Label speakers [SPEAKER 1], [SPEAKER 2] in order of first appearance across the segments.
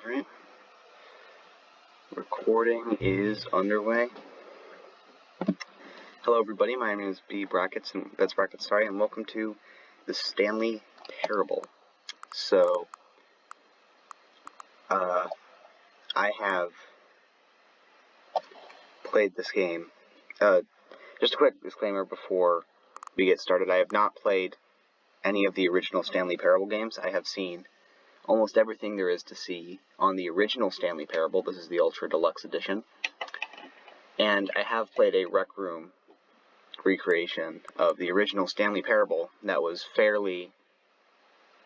[SPEAKER 1] Alright. Recording is underway. Hello everybody, my name is B Brackets, and that's Brackets, sorry, and welcome to the Stanley Parable. So, I have played this game. Just a quick disclaimer before we get started. I have not played any of the original Stanley Parable games. I have seen almost everything there is to see on the original Stanley Parable. This is the Ultra Deluxe Edition. And I have played a Rec Room recreation of the original Stanley Parable that was fairly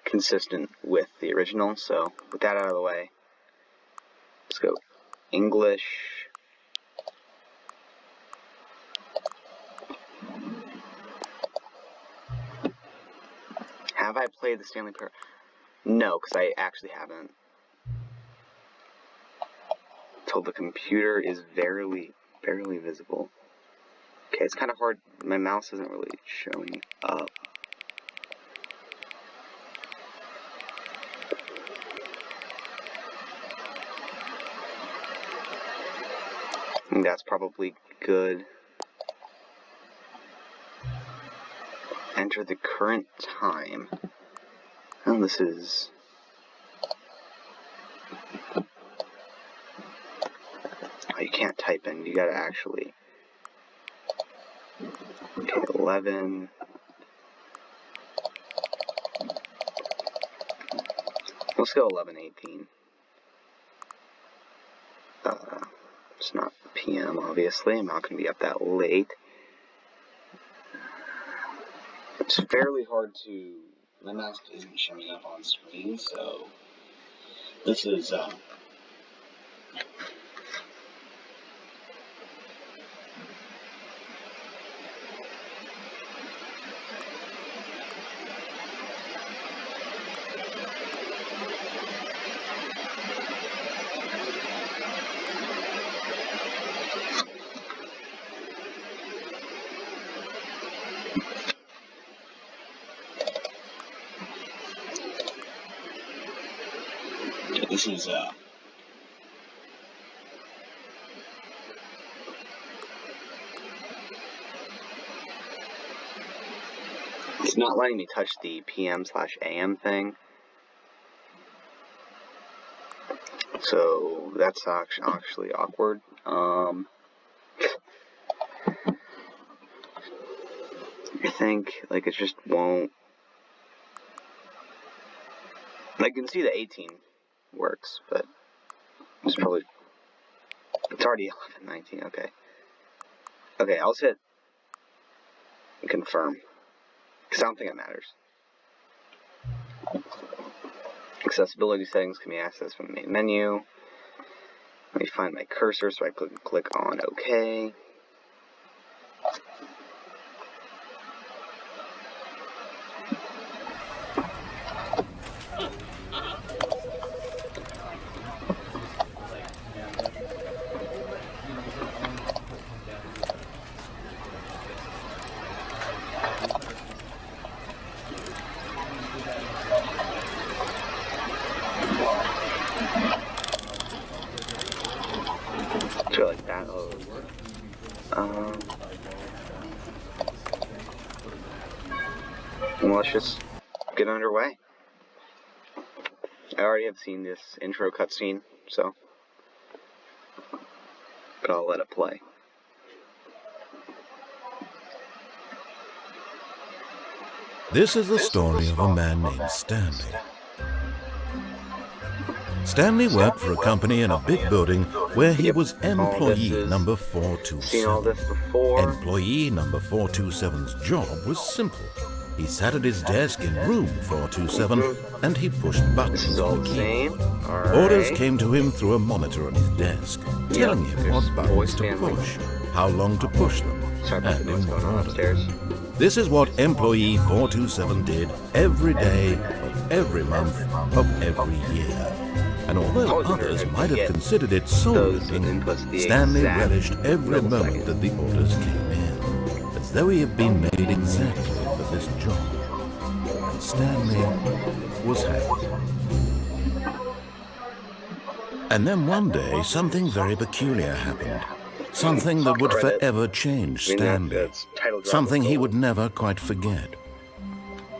[SPEAKER 1] consistent with the original. So, with that out of the way, let's go English. Have I played the Stanley Parable? No, because I actually haven't. Until the computer is barely visible. Okay, it's kind of hard. My mouse isn't really showing up. I think that's probably good. Enter the current time. And this is... Oh, you can't type in. You gotta actually... Okay, 11... Let's go 11:18. It's not PM, obviously. I'm not gonna be up that late. It's fairly hard to... My mouse isn't showing up on screen, so... This is, it's not letting me touch the PM/AM thing. So that's actually awkward. I think, like, it just won't... I can see the 18 works, but it's probably... It's already 11:19, okay. Okay, I'll hit confirm, because I don't think it matters. Accessibility settings can be accessed from the main menu. Let me find my cursor so I click on OK. So like that. Well, let's just get underway. I already have seen this intro cutscene, so but I'll let it play.
[SPEAKER 2] This is the story of a man named Stanley. Stanley worked for a company in a big building where he was employee number 427. Employee number 427's job was simple. He sat at his desk in room 427 and he pushed buttons on the keyboard. Orders came to him through a monitor on his desk, telling him what buttons to push, how long to push them, and in what order. This is what employee 427 did every day of every month of every year. And although others might have considered it soul-rending, Stanley relished every moment that the orders came in, as though he had been made exactly for this job. And Stanley was happy. And then one day, something very peculiar happened. Something that would forever change Stanley. Something he would never quite forget.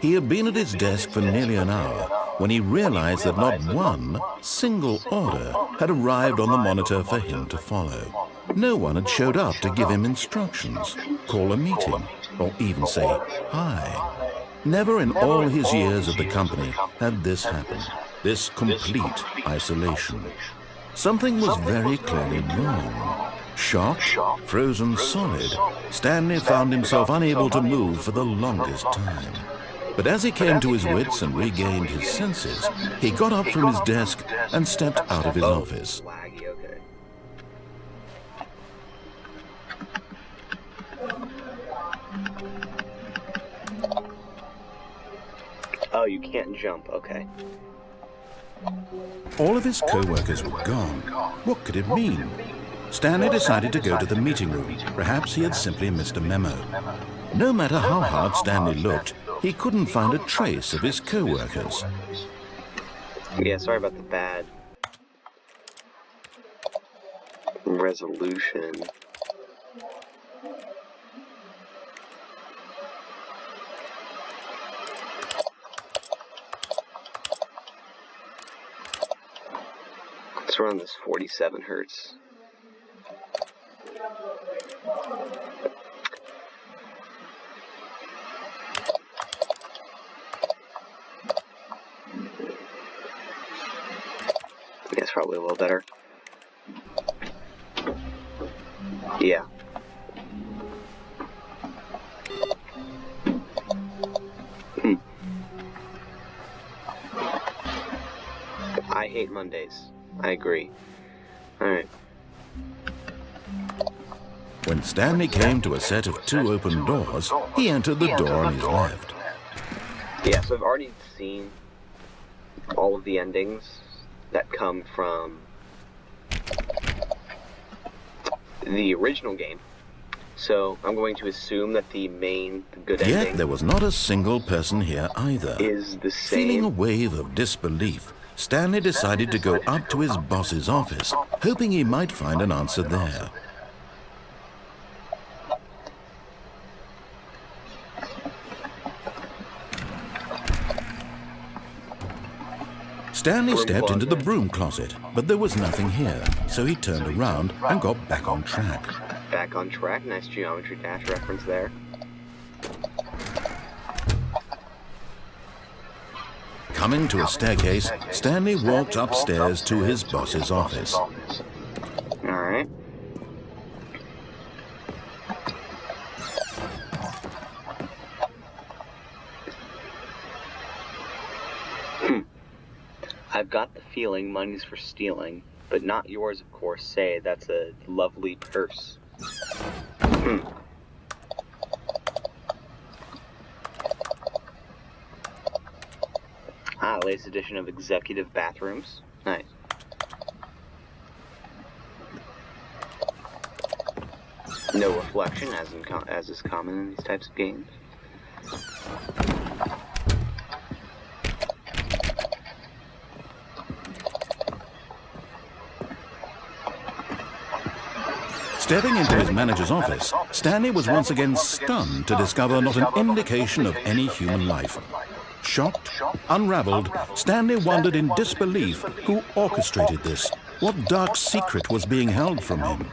[SPEAKER 2] He had been at his desk for nearly an hour when he realized that not one single order had arrived on the monitor for him to follow. No one had showed up to give him instructions, call a meeting, or even say hi. Never in all his years at the company had this happened, this complete isolation. Something was very clearly wrong. Shocked, frozen solid, Stanley found himself unable to move for the longest time. But as he came to his wits and regained his senses, he got up from his desk and stepped out of his office.
[SPEAKER 1] Oh, you can't jump, okay.
[SPEAKER 2] All of his co-workers were gone. What could it mean? Stanley decided to go to the meeting room. Perhaps he had simply missed a memo. No matter how hard Stanley looked, he couldn't find a trace of his co-workers.
[SPEAKER 1] Yeah, sorry about the bad resolution. Let's run this 47 hertz. That's probably a little better. Yeah. I hate Mondays. I agree. Alright.
[SPEAKER 2] When Stanley came to a set of 2 open doors, he entered the door on his left.
[SPEAKER 1] Yeah, so I've already seen all of the endings that come from the original game. So I'm going to assume that the good ending...
[SPEAKER 2] Yet there was not a single person here either.
[SPEAKER 1] ...is the same.
[SPEAKER 2] Feeling a wave of disbelief, Stanley decided to go up to his boss's office, hoping he might find an answer there. Stanley stepped into the broom closet, but there was nothing here, so he turned around and got back on track.
[SPEAKER 1] Back on track, nice Geometry Dash reference there.
[SPEAKER 2] Coming to a staircase, Stanley walked upstairs to his boss's office.
[SPEAKER 1] Alright. I've got the feeling money's for stealing, but not yours, of course. Say, that's a lovely purse. Ah, latest edition of executive bathrooms. Nice. No reflection, as is common in these types of games.
[SPEAKER 2] Stepping into his manager's office, Stanley was once again stunned to discover not an indication of any human life. Shocked, unraveled, Stanley wondered in disbelief who orchestrated this. What dark secret was being held from him?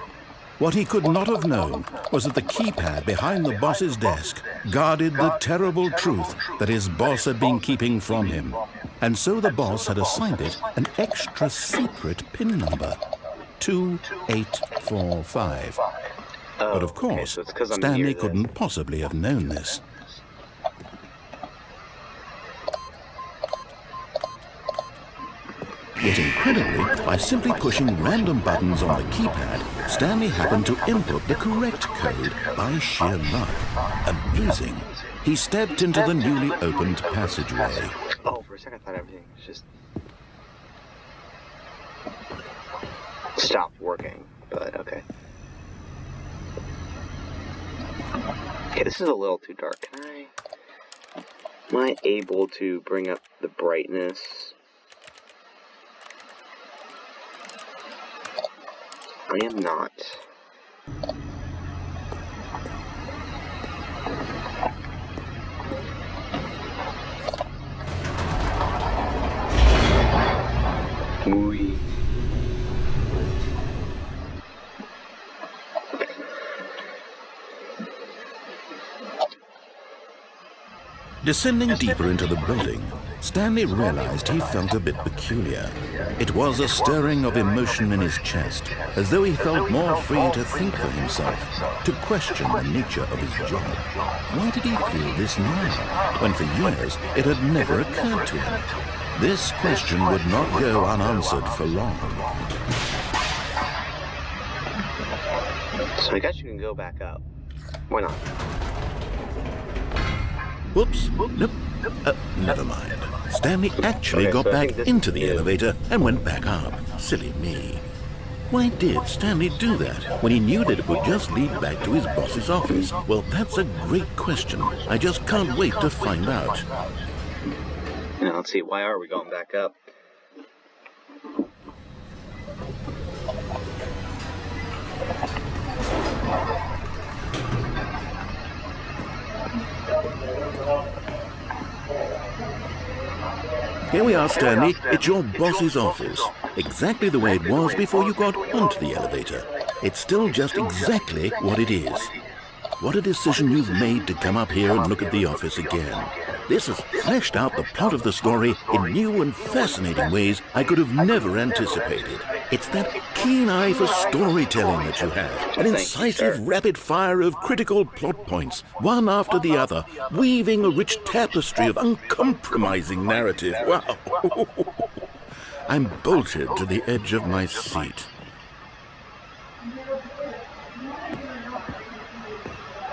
[SPEAKER 2] What he could not have known was that the keypad behind the boss's desk guarded the terrible truth that his boss had been keeping from him. And so the boss had assigned it an extra secret PIN number. 2845. But of course, Stanley couldn't possibly have known this. Yet incredibly, by simply pushing random buttons on the keypad, Stanley happened to input the correct code by sheer luck. Amazing. He stepped into the newly opened passageway.
[SPEAKER 1] Oh, for a second I thought everything was just... stopped working, but okay. Okay, this is a little too dark. Am I able to bring up the brightness? I am not. Ooh.
[SPEAKER 2] Descending deeper into the building, Stanley realized he felt a bit peculiar. It was a stirring of emotion in his chest, as though he felt more free to think for himself, to question the nature of his job. Why did he feel this now, when for years it had never occurred to him? This question would not go unanswered for long.
[SPEAKER 1] So I guess you can go back up. Why not?
[SPEAKER 2] Whoops. Nope. Never mind. Stanley actually got back into the elevator and went back up. Silly me. Why did Stanley do that when he knew that it would just lead back to his boss's office? Well, that's a great question. I just can't wait to find out.
[SPEAKER 1] Now, let's see. Why are we going back up?
[SPEAKER 2] Here we are, Stanley. It's your boss's office. Exactly the way it was before you got onto the elevator. It's still just exactly what it is. What a decision you've made to come up here and look at the office again. This has fleshed out the plot of the story in new and fascinating ways I could have never anticipated. It's that keen eye for storytelling that you have. An incisive rapid fire of critical plot points, one after the other, weaving a rich tapestry of uncompromising narrative. Wow! I'm bolted to the edge of my seat.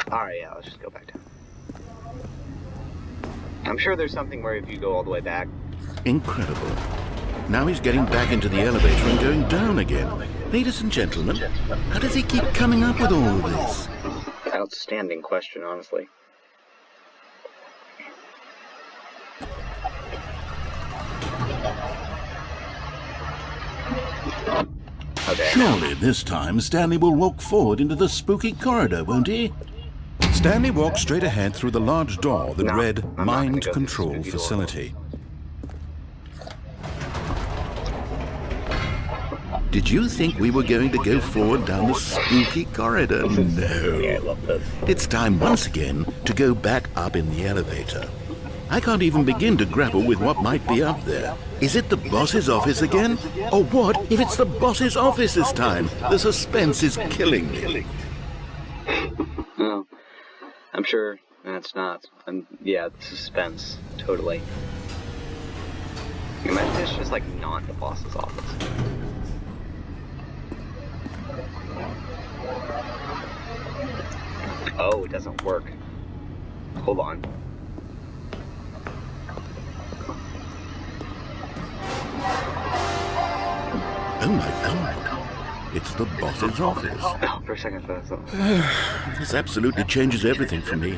[SPEAKER 1] Alright, yeah, let's just go back down. I'm sure there's something where if you go all the way back.
[SPEAKER 2] Incredible. Now he's getting back into the elevator and going down again. Ladies and gentlemen, how does he keep coming up with all this?
[SPEAKER 1] Outstanding question, honestly. Okay.
[SPEAKER 2] Surely this time Stanley will walk forward into the spooky corridor, won't he? Stanley walked straight ahead through the large door that read Mind Control Facility. Did you think we were going to go forward down the spooky corridor? No. It's time once again to go back up in the elevator. I can't even begin to grapple with what might be up there. Is it the boss's office again? Or what if it's the boss's office this time? The suspense is killing me.
[SPEAKER 1] Well, I'm sure that's not. Yeah, the suspense, totally. Imagine it's just like not the boss's office. Oh, it doesn't work. Hold on.
[SPEAKER 2] Oh my God. It's the boss's office.
[SPEAKER 1] Oh, for a second I thought so.
[SPEAKER 2] This absolutely changes everything for me.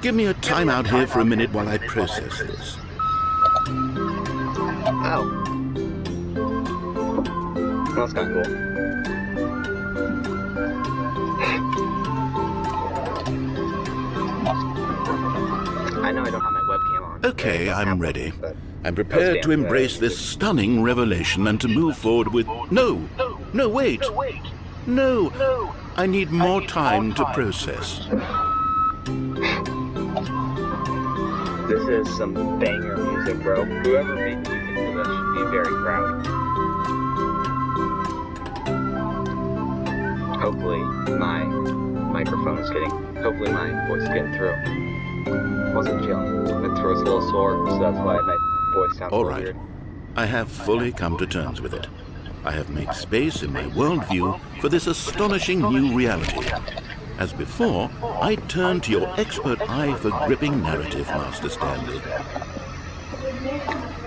[SPEAKER 2] Give me a timeout here for a minute while I process this.
[SPEAKER 1] Oh. Well, that's kind of cool. I know I don't have my webcam on.
[SPEAKER 2] Okay, I'm ready. I'm prepared to embrace this stunning revelation and to move forward with... No, wait. No, I need more time to process.
[SPEAKER 1] This is some banger music, bro. Whoever made music for this should be very proud. Hopefully my microphone is getting... Hopefully my voice is getting through. Wasn't chilling. My throat's a little sore, so that's why my voice sounds a little weird.
[SPEAKER 2] I have fully come to terms with it. I have made space in my worldview for this astonishing new reality. As before, I turn to your expert eye for gripping narrative, Master Stanley.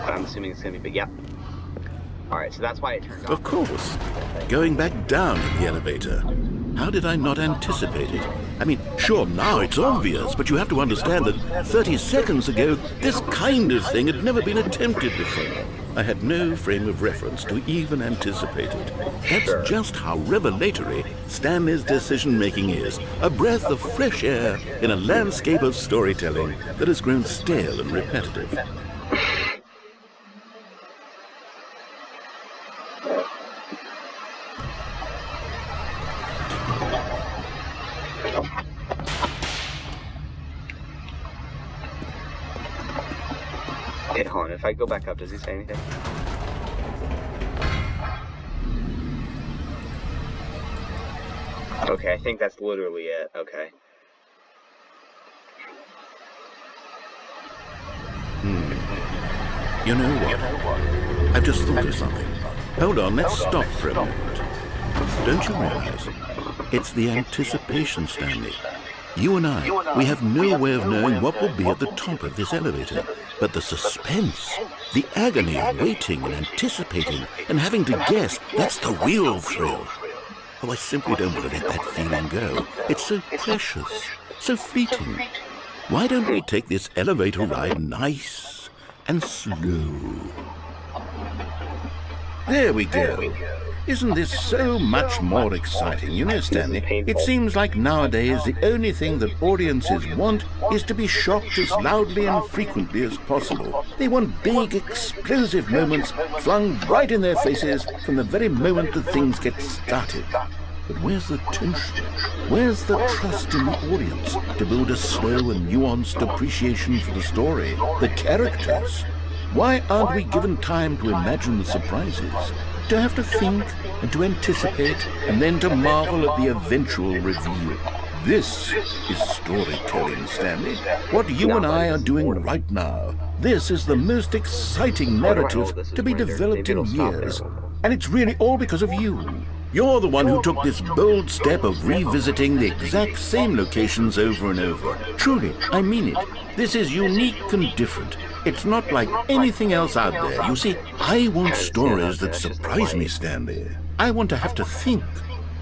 [SPEAKER 1] I'm assuming it's going to be big, yeah. Alright, so that's why it turned on.
[SPEAKER 2] Of course. Going back down in the elevator. How did I not anticipate it? I mean, sure, now it's obvious, but you have to understand that 30 seconds ago, this kind of thing had never been attempted before. I had no frame of reference to even anticipate it. That's
[SPEAKER 1] Sure.
[SPEAKER 2] just how revelatory Stanley's decision-making is. A breath of fresh air in a landscape of storytelling that has grown stale and repetitive.
[SPEAKER 1] Okay, hold on. If I go back up, does he say anything? Okay, I think that's literally it. Okay.
[SPEAKER 2] You know what? I've just thought of something. Hold on, let's stop for a moment. Don't you realize? It's the anticipation, Stanley. You and I, we have no way of knowing what will be at the top of this elevator. But the suspense, the agony of waiting and anticipating and having to guess, that's the real thrill. Oh, I simply don't want to let that feeling go. It's so precious, so fleeting. Why don't we take this elevator ride nice and slow? There we go. Isn't this so much more exciting? You know, Stanley, it seems like nowadays the only thing that audiences want is to be shocked as loudly and frequently as possible. They want big, explosive moments flung right in their faces from the very moment that things get started. But where's the tension? Where's the trust in the audience to build a slow and nuanced appreciation for the story, the characters? Why aren't we given time to imagine the surprises, to have to think and to anticipate and then to marvel at the eventual reveal? This is storytelling, Stanley. What you and I are doing right now. This is the most exciting narrative to be developed in years. And it's really all because of you. You're the one who took this bold step of revisiting the exact same locations over and over. Truly, I mean it. This is unique and different. It's not like anything else out there. You see, I want stories that surprise me, Stanley. I want to have to think.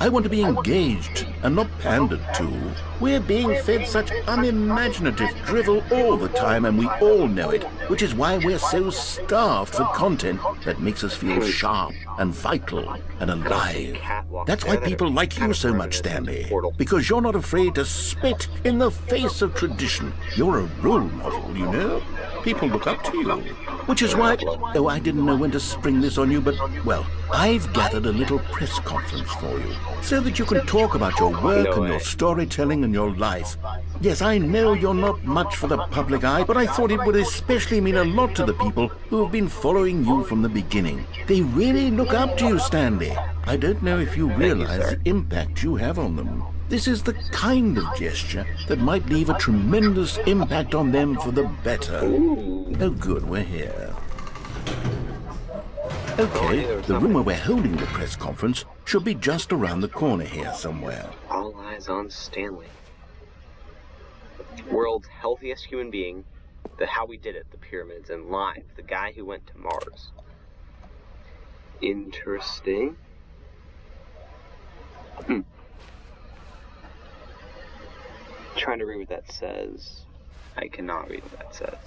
[SPEAKER 2] I want to be engaged and not pandered to. We're being fed such unimaginative drivel all the time, and we all know it, which is why we're so starved for content that makes us feel sharp and vital and alive. That's why people like you so much, Stanley, because you're not afraid to spit in the face of tradition. You're a role model, you know? People look up to you, which is why, though I didn't know when to spring this on you, but, well, I've gathered a little press conference for you, so that you can talk about your work and your storytelling and your life. Yes, I know you're not much for the public eye, but I thought it would especially mean a lot to the people who have been following you from the beginning. They really look up to you, Stanley. I don't know if you realize the impact you have on them. This is the kind of gesture that might leave a tremendous impact on them for the better. Oh, good, we're here. Okay, the room where we're holding the press conference should be just around the corner here somewhere.
[SPEAKER 1] All eyes on Stanley. World's healthiest human being, how we did it, the pyramids, and live, the guy who went to Mars. Interesting. Trying to read what that says. I cannot read what that says.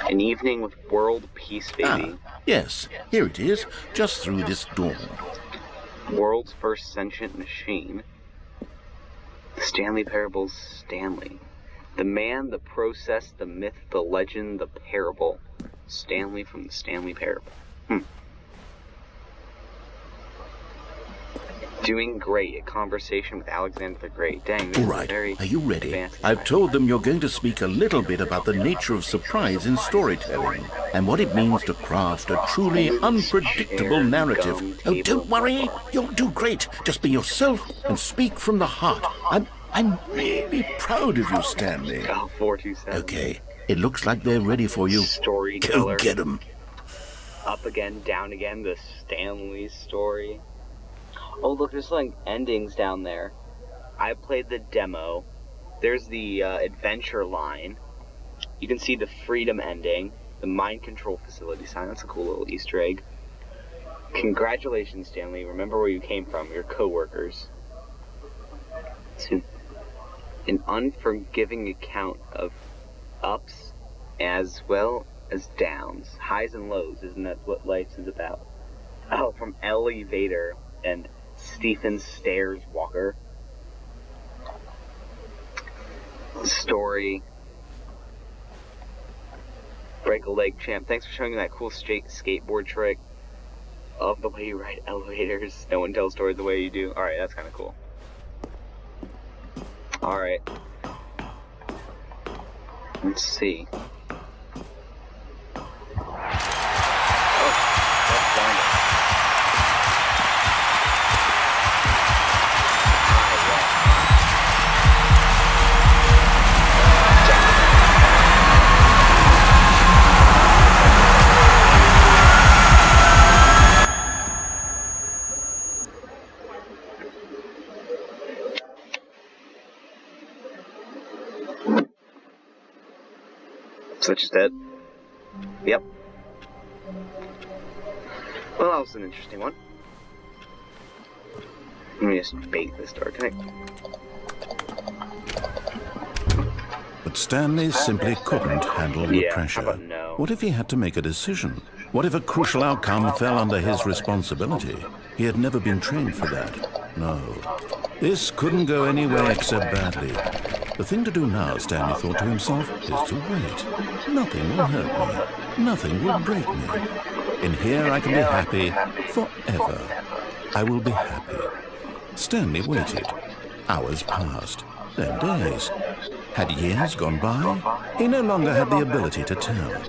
[SPEAKER 1] An evening with world peace, baby.
[SPEAKER 2] Yes, here it is, just through this door.
[SPEAKER 1] World's first sentient machine. The Stanley Parable's Stanley. The man, the process, the myth, the legend, the parable. Stanley from the Stanley Parable. Doing great. A conversation with Alexander the Great. Dang, this
[SPEAKER 2] All right,
[SPEAKER 1] is very
[SPEAKER 2] are you ready?
[SPEAKER 1] advanced.
[SPEAKER 2] I've told them you're going to speak a little bit about the nature of surprise in storytelling and what it means to craft a truly unpredictable narrative. Oh, don't worry, you'll do great. Just be yourself and speak from the heart. I'm really proud of you, Stanley.
[SPEAKER 1] Oh, 427.
[SPEAKER 2] Okay, it looks like they're ready for you.
[SPEAKER 1] Storyteller.
[SPEAKER 2] Go get them.
[SPEAKER 1] Up again, down again, the Stanley story. Oh, look, there's like endings down there. I played the demo. There's the adventure line. You can see the freedom ending, the mind control facility sign. That's a cool little Easter egg. Congratulations, Stanley. Remember where you came from, your co-workers. an unforgiving account of ups as well as downs, highs and lows. Isn't that what life is about? Oh, from Ellie Vader and Stephen Stairs Walker. Story. Break a leg champ. Thanks for showing me that cool skateboard trick. Of the way you ride elevators. No one tells stories the way you do. Alright, that's kind of cool. Alright. Let's see. Such as that. Yep. Well, that was an interesting one. Let me just bait this door. Can I?
[SPEAKER 2] But Stanley simply couldn't handle the pressure.
[SPEAKER 1] How about no?
[SPEAKER 2] What if he had to make a decision? What if a crucial outcome fell under his responsibility? He had never been trained for that. No. This couldn't go anywhere except badly. The thing to do now, Stanley thought to himself, is to wait. Nothing will hurt me. Nothing will break me. In here I can be happy forever. I will be happy. Stanley waited. Hours passed. Then days. Had years gone by? He no longer had the ability to tell.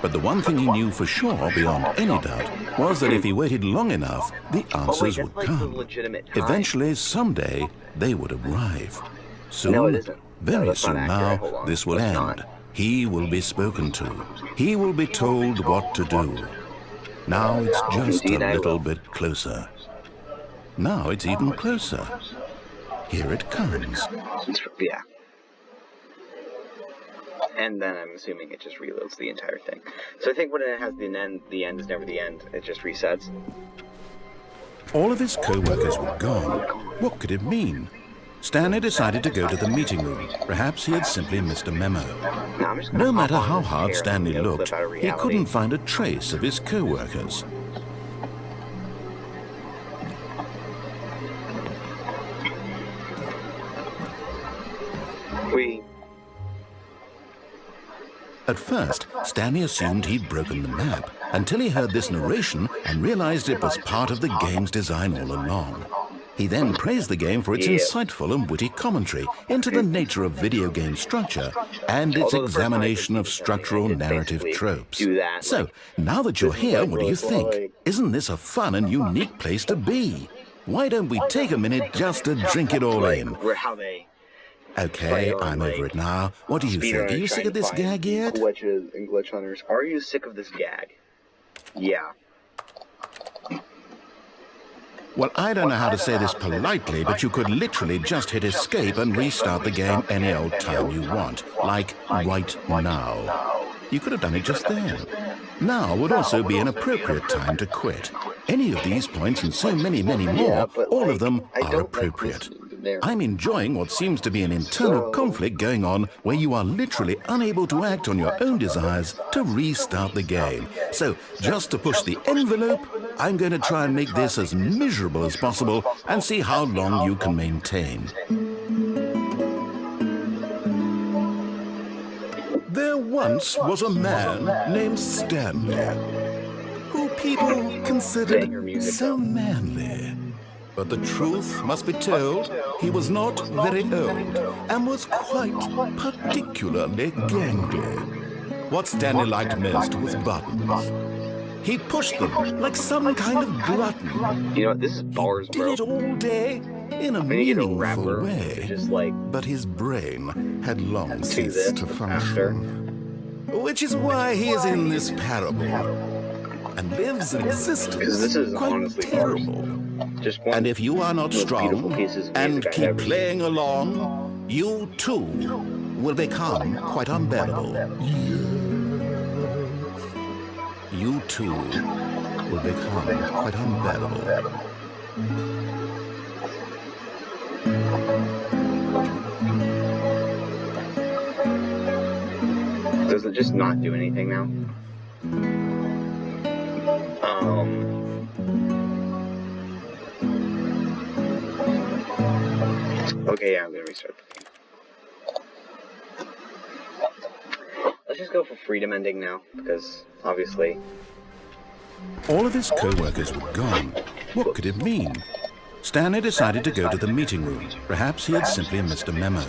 [SPEAKER 2] But the one thing he knew for sure, beyond any doubt, was that if he waited long enough, the answers would come. Eventually, someday, they would arrive. Soon,
[SPEAKER 1] No, it isn't.
[SPEAKER 2] very soon now, this will end. He will be spoken to. He will be told what to do. Now it's just a little bit closer. Now it's even closer. Here it comes.
[SPEAKER 1] Yeah. And then I'm assuming it just reloads the entire thing. So I think when it has the end is never the end. It just resets.
[SPEAKER 2] All of his co-workers were gone. What could it mean? Stanley decided to go to the meeting room. Perhaps he had simply missed a memo. No matter how hard Stanley looked, he couldn't find a trace of his co-workers. At first, Stanley assumed he'd broken the map, until he heard this narration and realized it was part of the game's design all along. He then praised the game for its insightful and witty commentary into the nature of video game structure and its examination of structural narrative tropes. So, now that you're here, what do you think? Isn't this a fun and unique place to be? Why don't we take a minute just to drink it all in? Okay, I'm over it now. What do you think? Are you sick of this gag yet?
[SPEAKER 1] Glitches and glitch hunters. Are you sick of this gag? Yeah.
[SPEAKER 2] Well, I don't know how to say this politely, but you could literally just hit escape and restart the game any old time you want. Like right now. You could have done it just then. Now would also be an appropriate time to quit. Any of these points and so many, many more, all of them are appropriate. I'm enjoying what seems to be an internal conflict going on where you are literally unable to act on your own desires to restart the game. So, just to push the envelope, I'm going to try and make this as miserable as possible and see how long you can maintain. There once was a man named Stanley, who people considered so manly. But the truth must be told, he was not very old and was quite particularly gangly. What Stanley liked most was buttons. He pushed them like some kind of glutton.
[SPEAKER 1] You know, this is bars,
[SPEAKER 2] He
[SPEAKER 1] bro.
[SPEAKER 2] did it all day in a meaningful way.
[SPEAKER 1] Just like,
[SPEAKER 2] But his brain had long
[SPEAKER 1] do
[SPEAKER 2] ceased
[SPEAKER 1] this
[SPEAKER 2] to
[SPEAKER 1] after.
[SPEAKER 2] function. Which is why he is in this parable and lives an
[SPEAKER 1] Because this
[SPEAKER 2] existence
[SPEAKER 1] is
[SPEAKER 2] quite
[SPEAKER 1] honestly
[SPEAKER 2] terrible.
[SPEAKER 1] just one
[SPEAKER 2] And if you are not
[SPEAKER 1] of the most beautiful
[SPEAKER 2] strong
[SPEAKER 1] pieces of
[SPEAKER 2] and
[SPEAKER 1] music I've
[SPEAKER 2] keep
[SPEAKER 1] ever seen.
[SPEAKER 2] playing along, you too will become quite unbearable. You too will become quite unbearable.
[SPEAKER 1] Does it just not do anything now? Okay, yeah, I'm gonna restart the game. Let's just go for freedom ending now, because obviously...
[SPEAKER 2] All of his co-workers were gone. What could it mean? Stanley decided to go to the meeting room. Perhaps he had simply missed a memo.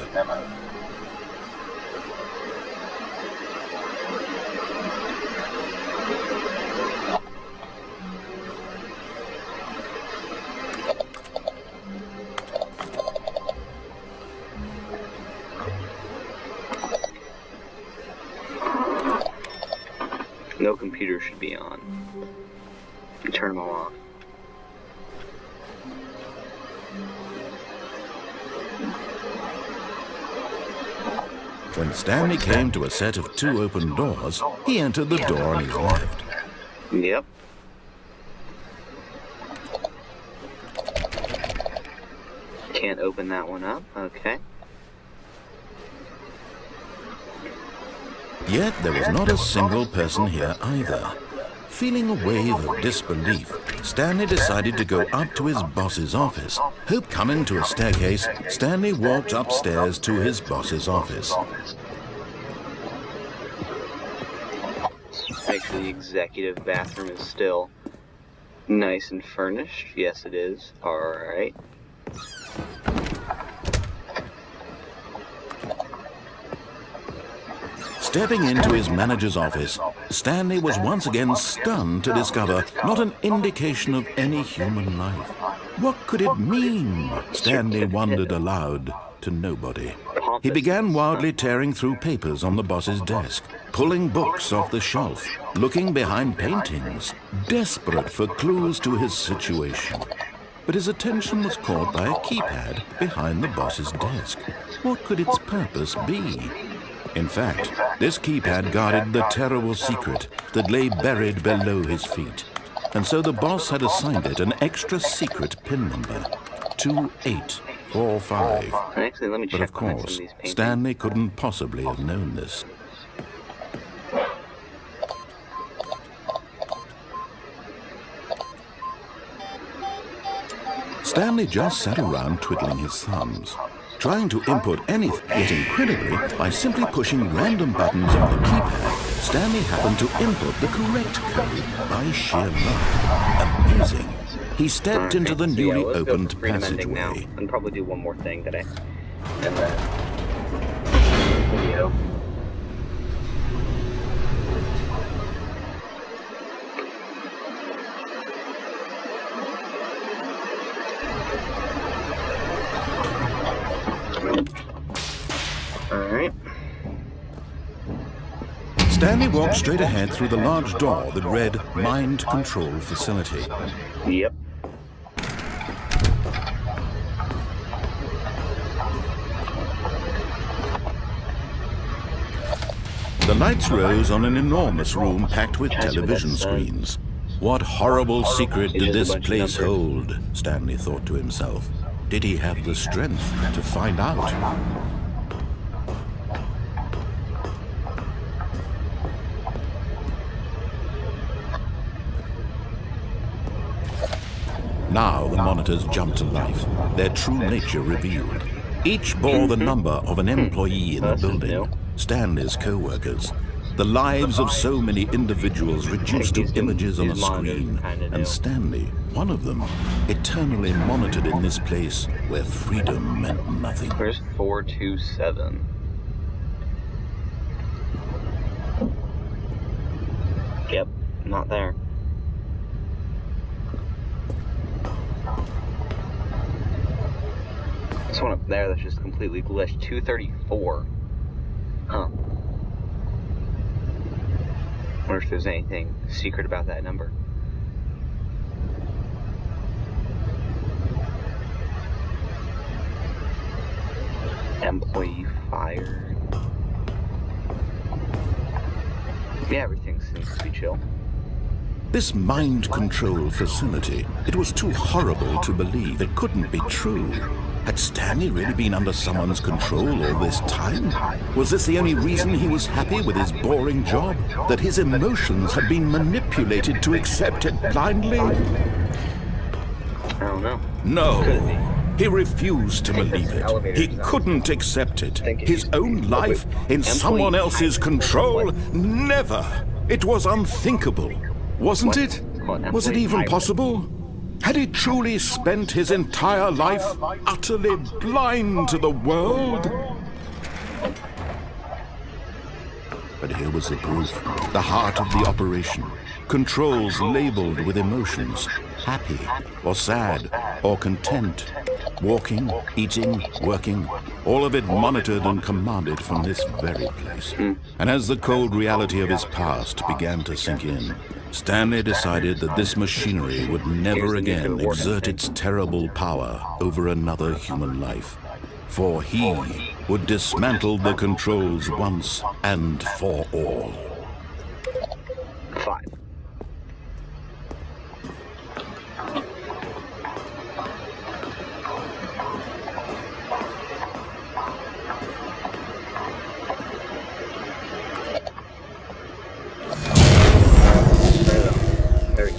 [SPEAKER 1] No computer should be on. Turn them all off.
[SPEAKER 2] When Stanley came to a set of 2 open doors, he entered the door on his left.
[SPEAKER 1] Yep. Can't open that one up. Okay.
[SPEAKER 2] Yet there was not a single person here either. Feeling a wave of disbelief, Stanley decided to go up to his boss's office. Hope coming to a staircase, Stanley walked upstairs to his boss's office.
[SPEAKER 1] Make sure the executive bathroom is still nice and furnished. Yes, it is. Alright.
[SPEAKER 2] Stepping into his manager's office, Stanley was once again stunned to discover not an indication of any human life. What could it mean? Stanley wondered aloud to nobody. He began wildly tearing through papers on the boss's desk, pulling books off the shelf, looking behind paintings, desperate for clues to his situation. But his attention was caught by a keypad behind the boss's desk. What could its purpose be? In fact, this keypad guarded the terrible secret that lay buried below his feet. And so the boss had assigned it an extra secret PIN number, 2845.
[SPEAKER 1] Actually, let me check.
[SPEAKER 2] But of course, Stanley couldn't possibly have known this. Stanley just sat around twiddling his thumbs, trying to input anything, yet incredibly, by simply pushing random buttons on the keypad, Stanley happened to input the correct code by sheer luck. Amazing. He stepped into the newly opened passageway.
[SPEAKER 1] And probably do one more thing that I end the video. Alright.
[SPEAKER 2] Stanley walked straight ahead through the large door that read Mind Control Facility.
[SPEAKER 1] Yep.
[SPEAKER 2] The lights rose on an enormous room packed with television screens. What horrible secret did this place hold? Stanley thought to himself. Did he have the strength to find out? Now the monitors jumped to life, their true nature revealed. Each bore the number of an employee in the building, Stanley's co-workers. The lives of so many individuals reduced to images on a screen, and Stanley, one of them, eternally monitored in this place where freedom meant nothing.
[SPEAKER 1] Where's 427? Yep, not there. This one up there that's just completely glitched. 234. Huh. Wonder if there's anything secret about that number. Employee fired. Yeah, everything seems to be chill.
[SPEAKER 2] This mind control facility, it was too horrible to believe. It couldn't be true. Had Stanley really been under someone's control all this time? Was this the only reason he was happy with his boring job? That his emotions had been manipulated to accept it blindly?
[SPEAKER 1] I don't know.
[SPEAKER 2] No. He refused to believe it. He couldn't accept it. His own life in someone else's control? Never. It was unthinkable. Wasn't it? Was it even possible? Had he truly spent his entire life utterly blind to the world? But here was the proof, the heart of the operation. Controls labeled with emotions, happy or sad or content. Walking, eating, working, all of it monitored and commanded from this very place. And as the cold reality of his past began to sink in, Stanley decided that this machinery would never again exert its terrible power over another human life. For he would dismantle the controls once and for all.
[SPEAKER 1] 5. There we go.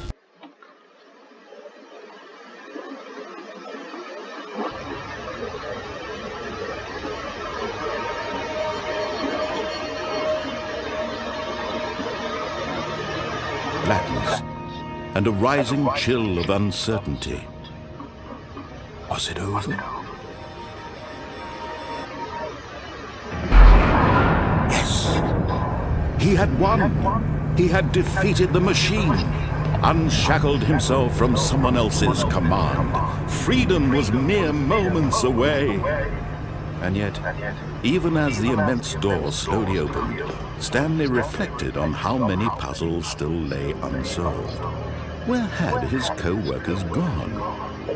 [SPEAKER 2] Blackness and a rising chill of uncertainty. Was it over? Yes! He had won! He had defeated the machine, unshackled himself from someone else's command. Freedom was mere moments away. And yet, even as the immense door slowly opened, Stanley reflected on how many puzzles still lay unsolved. Where had his co-workers gone?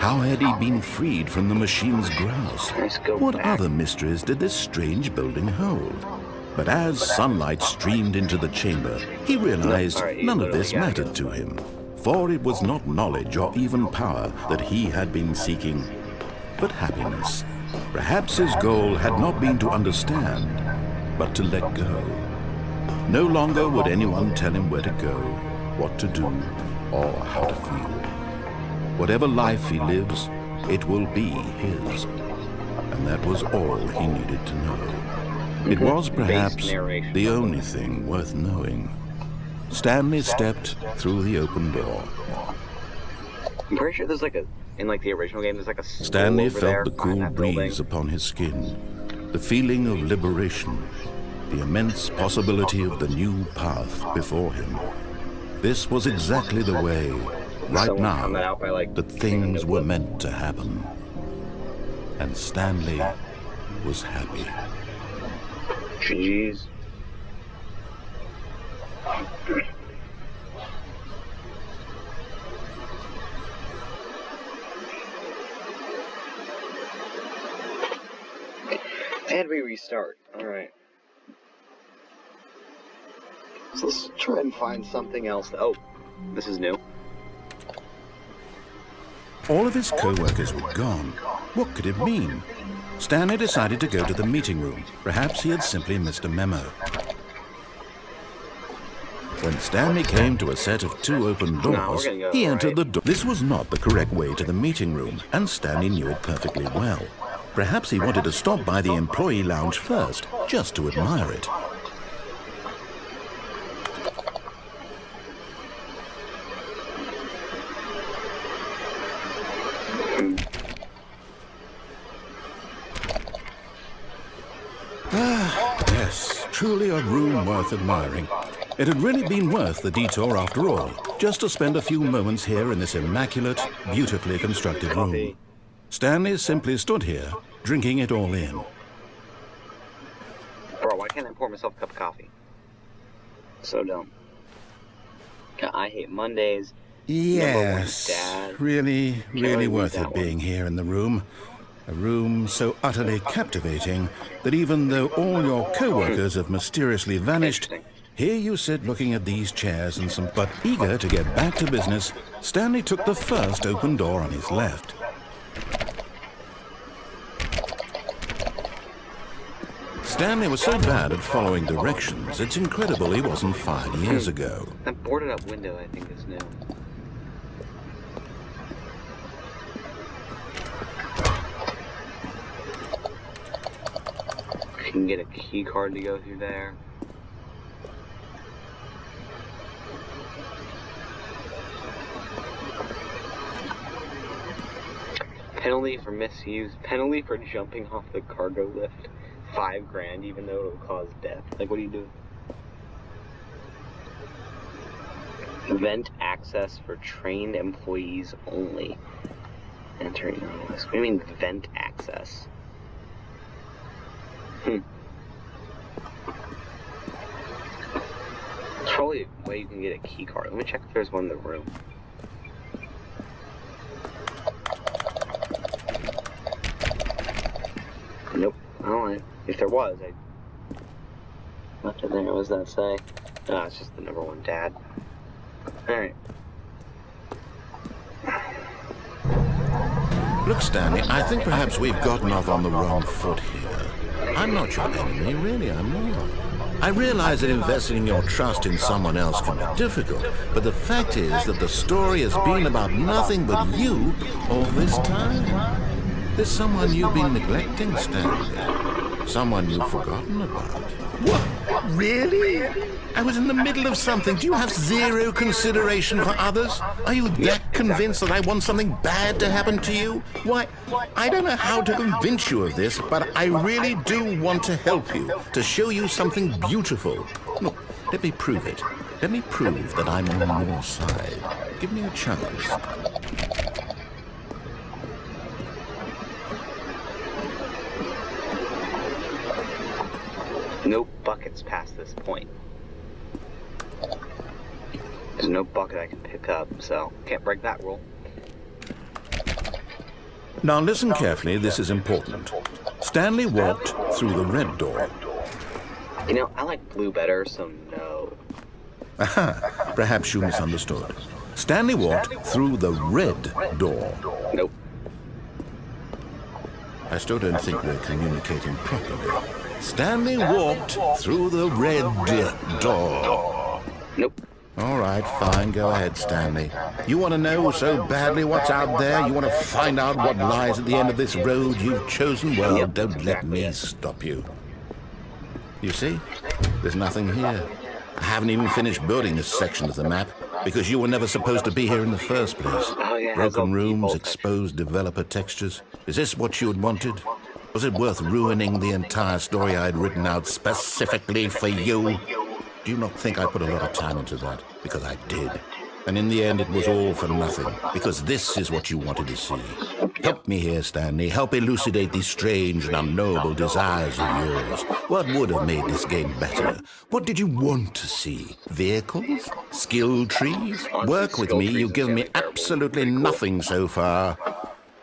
[SPEAKER 2] How had he been freed from the machine's grasp? What other mysteries did this strange building hold? But as sunlight streamed into the chamber, he realized none of this mattered to him. For it was not knowledge or even power that he had been seeking, but happiness. Perhaps his goal had not been to understand, but to let go. No longer would anyone tell him where to go, what to do, or how to feel. Whatever life he lives, it will be his. And that was all he needed to know. It was perhaps the only thing worth knowing. Stanley stepped through the open door.
[SPEAKER 1] I'm pretty sure there's like a, in like the original game, there's like a
[SPEAKER 2] Stanley felt the cool breeze upon his skin, the feeling of liberation, the immense possibility of the new path before him. This was exactly the way, right now, that things were meant to happen. And Stanley was happy.
[SPEAKER 1] Jeez. And we restart. Alright. So let's try and find something else. Oh, this is new.
[SPEAKER 2] All of his co-workers were gone. What could it mean? Stanley decided to go to the meeting room. Perhaps he had simply missed a memo. When Stanley came to a set of 2 open doors, he entered the door. This was not the correct way to the meeting room, and Stanley knew it perfectly well. Perhaps he wanted to stop by the employee lounge first, just to admire it. Yes, truly a room worth admiring. It had really been worth the detour after all, just to spend a few moments here in this immaculate, beautifully constructed room. Stanley simply stood here, drinking it all in.
[SPEAKER 1] Bro, why can't I pour myself a cup of coffee? So dumb. I hate Mondays.
[SPEAKER 2] Yes, really worth it being here in the room. A room so utterly captivating that even though all your co-workers have mysteriously vanished, here you sit looking at these chairs and some... But eager to get back to business, Stanley took the first open door on his left. Stanley was so bad at following directions, it's incredible he wasn't fired years ago.
[SPEAKER 1] That boarded up window, I think, is new. You can get a key card to go through there. Penalty for misuse. Penalty for jumping off the cargo lift. $5,000, even though it'll cause death. Like, what are you doing? Vent access for trained employees only. Enter email list. What do you mean vent access? There's probably a way you can get a key card. Let me check if there's one in the room. Nope. Alright. If there was, I left it there. What does that say? Ah, it's just the number 1 dad. Alright.
[SPEAKER 2] Look, Stanley, I think perhaps we've gotten off on the wrong foot here. I'm not your enemy, really, I'm not. I realize that investing your trust in someone else can be difficult, but the fact is that the story has been about nothing but you all this time. There's someone you've been neglecting, Stanley. Someone you've forgotten about. What? Really? I was in the middle of something. Do you have zero consideration for others? Are you that convinced that I want something bad to happen to you? Why, I don't know how to convince you of this, but I really do want to help you, to show you something beautiful. Look, let me prove it. Let me prove that I'm on your side. Give me a chance.
[SPEAKER 1] No buckets past this point. There's no bucket I can pick up, so can't break that rule.
[SPEAKER 2] Now listen carefully, this is important. Stanley walked through the red door.
[SPEAKER 1] You know, I like blue better, so no.
[SPEAKER 2] Aha, perhaps you misunderstood. Stanley walked through the red door.
[SPEAKER 1] Nope.
[SPEAKER 2] I still don't think we're communicating properly. Stanley walked through the red door.
[SPEAKER 1] Nope.
[SPEAKER 2] All right, fine, go ahead, Stanley. You want to know so badly what's out there? You want to find out what lies at the end of this road you've chosen? Well, don't let me stop you. You see? There's nothing here. I haven't even finished building this section of the map, because you were never supposed to be here in the first place.
[SPEAKER 1] Oh, yeah,
[SPEAKER 2] Broken rooms, exposed developer textures. Is this what you had wanted? Was it worth ruining the entire story I'd written out specifically for you? Do you not think I put a lot of time into that? Because I did. And in the end, it was all for nothing, because this is what you wanted to see. Help me here, Stanley. Help elucidate these strange and unknowable desires of yours. What would have made this game better? What did you want to see? Vehicles? Skill trees? Work with me. You've given me absolutely nothing so far.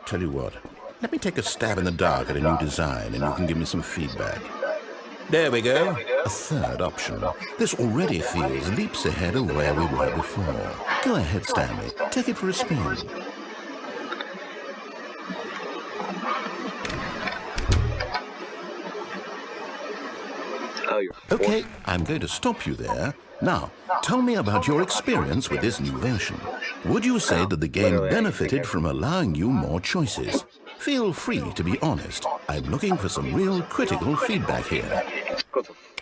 [SPEAKER 2] Tell you what, let me take a stab in the dark at a new design, and you can give me some feedback. There we go. A third option. This already feels leaps ahead of where we were before. Go ahead, Stanley. Take it for a spin.
[SPEAKER 1] Oh, you're
[SPEAKER 2] Okay, I'm going to stop you there. Now, tell me about your experience with this new version. Would you say that the game benefited from allowing you more choices? Feel free to be honest. I'm looking for some real critical feedback here.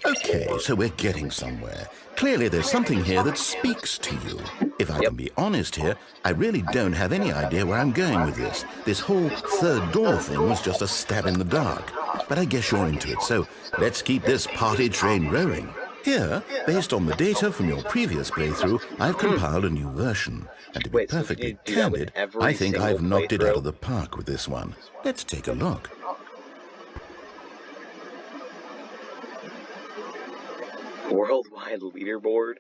[SPEAKER 2] Okay, so we're getting somewhere. Clearly there's something here that speaks to you. If I can be honest here, I really don't have any idea where I'm going with this. This whole third door thing was just a stab in the dark. But I guess you're into it, so let's keep this party train rolling. Here, based on the data from your previous playthrough, I've compiled a new version. And to be perfectly candid, I think I've knocked it out of the park with this one. Let's take a look.
[SPEAKER 1] Worldwide leaderboard.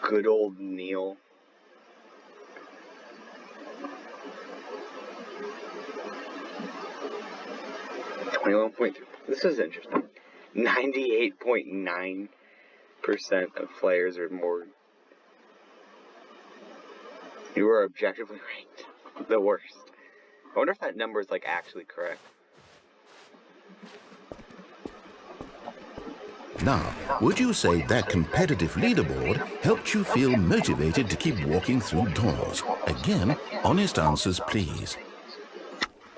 [SPEAKER 1] Good old Neil. This is interesting. 98.9% of players are more. You are objectively ranked the worst. I wonder if that number is, like, actually correct.
[SPEAKER 2] Now, would you say that competitive leaderboard helped you feel motivated to keep walking through doors? Again, honest answers, please.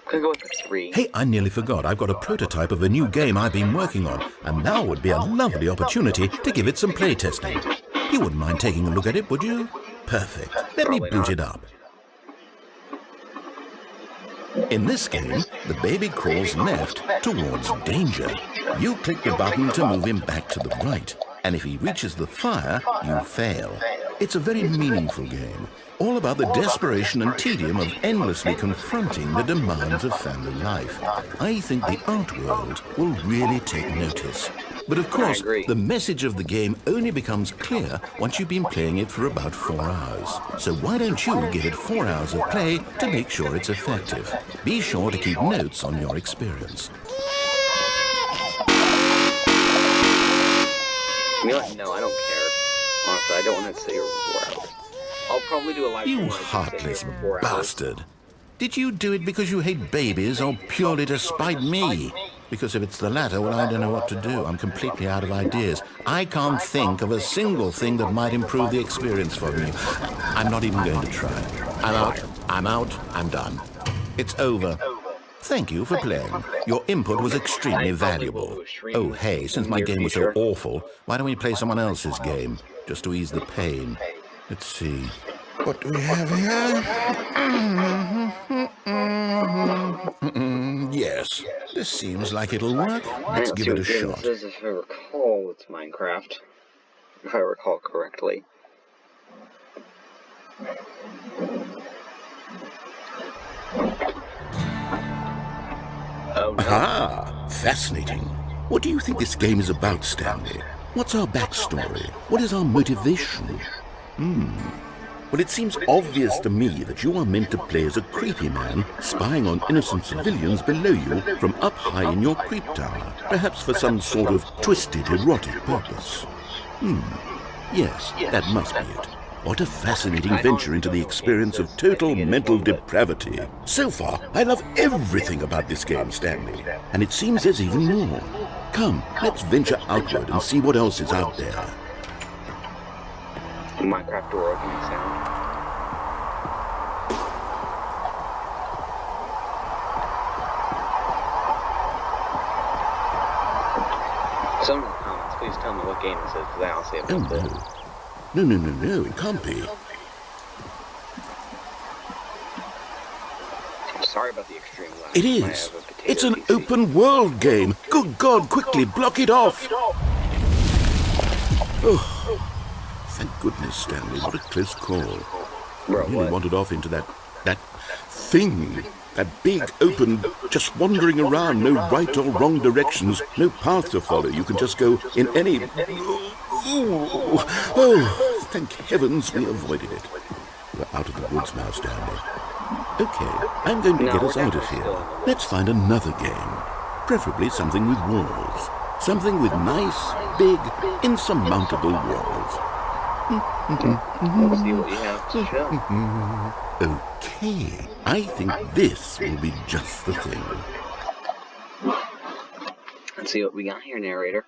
[SPEAKER 1] Could go with a 3.
[SPEAKER 2] Hey, I nearly forgot. I've got a prototype of a new game I've been working on, and now would be a lovely opportunity to give it some playtesting. You wouldn't mind taking a look at it, would you? Perfect. Let me boot it up. In this game, the baby crawls left towards danger. You click the button to move him back to the right, and if he reaches the fire, you fail. It's a very meaningful game, all about the desperation and tedium of endlessly confronting the demands of family life. I think the art world will really take notice. But of course, the message of the game only becomes clear once you've been playing it for about 4 hours. So why don't you give it 4 hours of play to make sure it's effective? Be sure to keep notes on your experience.
[SPEAKER 1] You know what? No, I don't care. Honestly, I don't want to stay here for 4 hours. I'll probably do a live stream.
[SPEAKER 2] You heartless bastard. Did you do it because you hate babies or purely to spite me? Because if it's the latter, well, I don't know what to do. I'm completely out of ideas. I can't think of a single thing that might improve the experience for me. I'm not even going to try. I'm out, I'm done. It's over. Thank you for playing. Your input was extremely valuable. Oh, hey, since my game was so awful, why don't we play someone else's game, just to ease the pain? Let's see. What do we have here? Yes, this seems like it'll work. Let's give it a shot.
[SPEAKER 1] This is, if I recall, it's Minecraft. If I recall correctly. Oh, no.
[SPEAKER 2] Aha! Fascinating. What do you think this game is about, Stanley? What's our backstory? What is our motivation? Well, it seems obvious to me that you are meant to play as a creepy man spying on innocent civilians below you from up high in your creep tower, perhaps for some sort of twisted erotic purpose. Yes, that must be it. What a fascinating venture into the experience of total mental depravity. So far, I love everything about this game, Stanley, and it seems there's even more. Come, let's venture outward and see what else is out there.
[SPEAKER 1] Minecraft door opening sound. Someone in the comments, please tell me what game this is, because I don't see it.
[SPEAKER 2] Oh, no, it can't be.
[SPEAKER 1] I'm sorry about the extreme lag.
[SPEAKER 2] It is. It's an open world game. Good God, quickly block it off. Oh, thank goodness, Stanley. What a close call.
[SPEAKER 1] Bro,
[SPEAKER 2] I really wandered off into that thing. That big, open, just wandering around, no right or wrong directions, no path to follow. You can just go in any... Oh, thank heavens we avoided it. We're out of the woods now, Stanley. Okay, I'm going to get us out of here. Let's find another game. Preferably something with walls. Something with nice, big, insurmountable walls.
[SPEAKER 1] We'll see what you have to show.
[SPEAKER 2] Okay, I think this will be just the thing.
[SPEAKER 1] Let's see what we got here, narrator.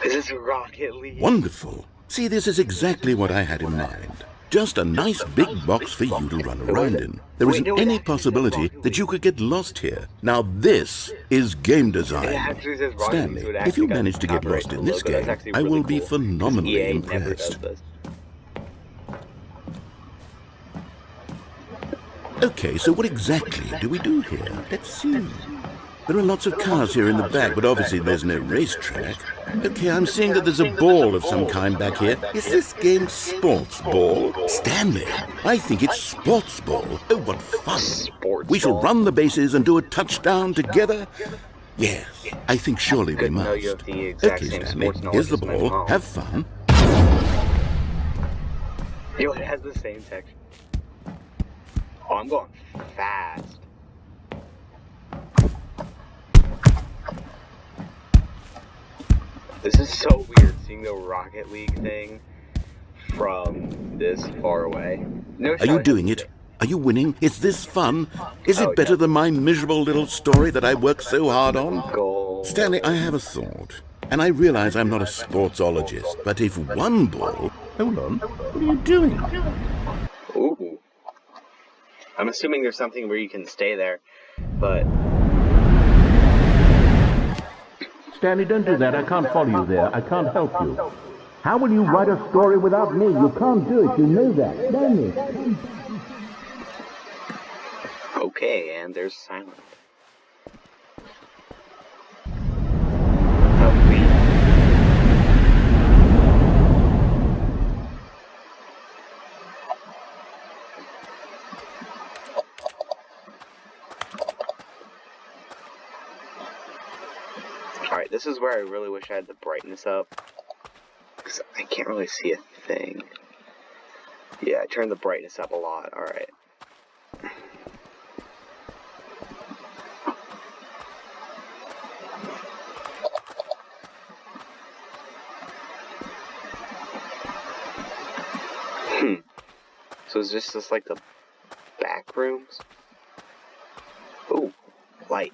[SPEAKER 1] Is this Rocket League?
[SPEAKER 2] Wonderful. See, this is exactly what I had in mind. Just a nice big box for you to run around in. There isn't any possibility that you could get lost here. Now this is game design. Stanley, if you manage to get lost in this game, I will be phenomenally impressed. Okay, so what exactly do we do here? Let's see. There are lots of cars here in the back, but obviously there's no racetrack. Okay, I'm seeing that there's a ball of some kind back here. Is this game sports ball? Stanley, I think it's sports ball. Oh, what fun. We shall run the bases and do a touchdown together. Yes, I think surely we must. Okay, Stanley, here's the ball. Have fun.
[SPEAKER 1] Yo, it has the same texture. Oh, I'm going fast. This is so weird seeing the Rocket League thing from this far away. No
[SPEAKER 2] Are you
[SPEAKER 1] shot.
[SPEAKER 2] doing it? Are you winning? Is this fun? Is
[SPEAKER 1] Oh,
[SPEAKER 2] it better than my miserable little story that I worked so hard on?
[SPEAKER 1] Goal.
[SPEAKER 2] Stanley, I have a thought. And I realize I'm not a sportsologist, but if one ball... Hold on. What are you doing?
[SPEAKER 1] Ooh. I'm assuming there's something where you can stay there, but...
[SPEAKER 3] Stanley, don't do that. I can't follow you there. I can't help you. How will you write a story without me? You can't do it. You know that. Stanley.
[SPEAKER 1] Okay, and there's silence. Alright, this is where I really wish I had the brightness up, because I can't really see a thing. Yeah, I turned the brightness up a lot. Alright. So is this just like the back rooms? Ooh, light.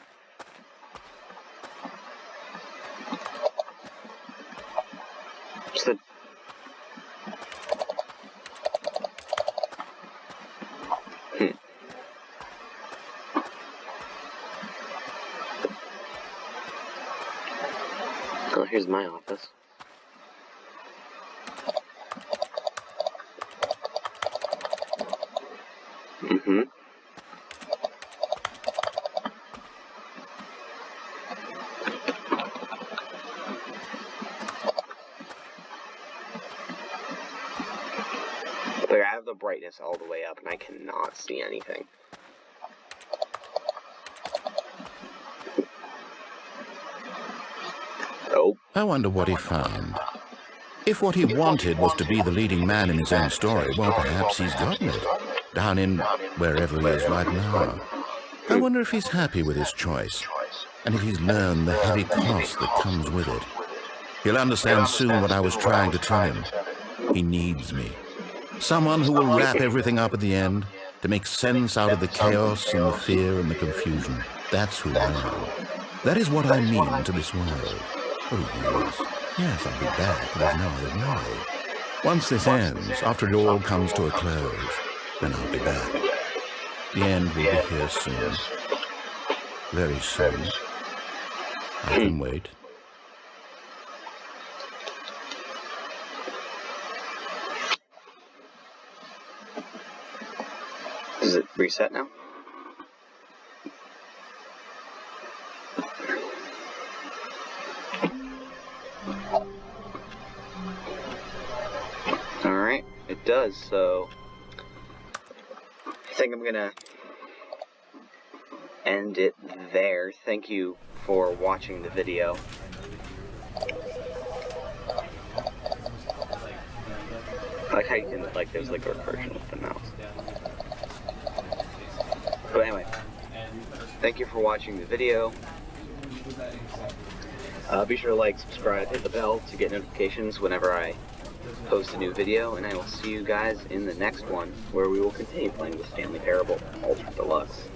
[SPEAKER 1] Just a... Oh, here's my office. Like, I have the brightness all the way up and I cannot see anything. Oh.
[SPEAKER 2] I wonder what he found. If what he wanted was to be the leading man in his own story, well, perhaps he's gotten it. Down in wherever he is right now. I wonder if he's happy with his choice, and if he's learned the heavy cost that comes with it. He'll understand soon what I was trying to tell him. He needs me. Someone who will wrap everything up at the end, to make sense out of the chaos and the fear and the confusion. That's who I am. That is what I mean to this world. Oh, yes, I'll be back. There's no other way. Once this ends, after it all comes to a close, then I'll be back. The end will be here soon. Very soon. I can wait.
[SPEAKER 1] Does it reset now? Alright, it does, so I think I'm gonna end it there. Thank you for watching the video. I like how you can, like, there's like a recursion with the mouse. But anyway, thank you for watching the video. Be sure to like, subscribe, hit the bell to get notifications whenever I post a new video, and I will see you guys in the next one, where we will continue playing the Stanley Parable Ultra Deluxe.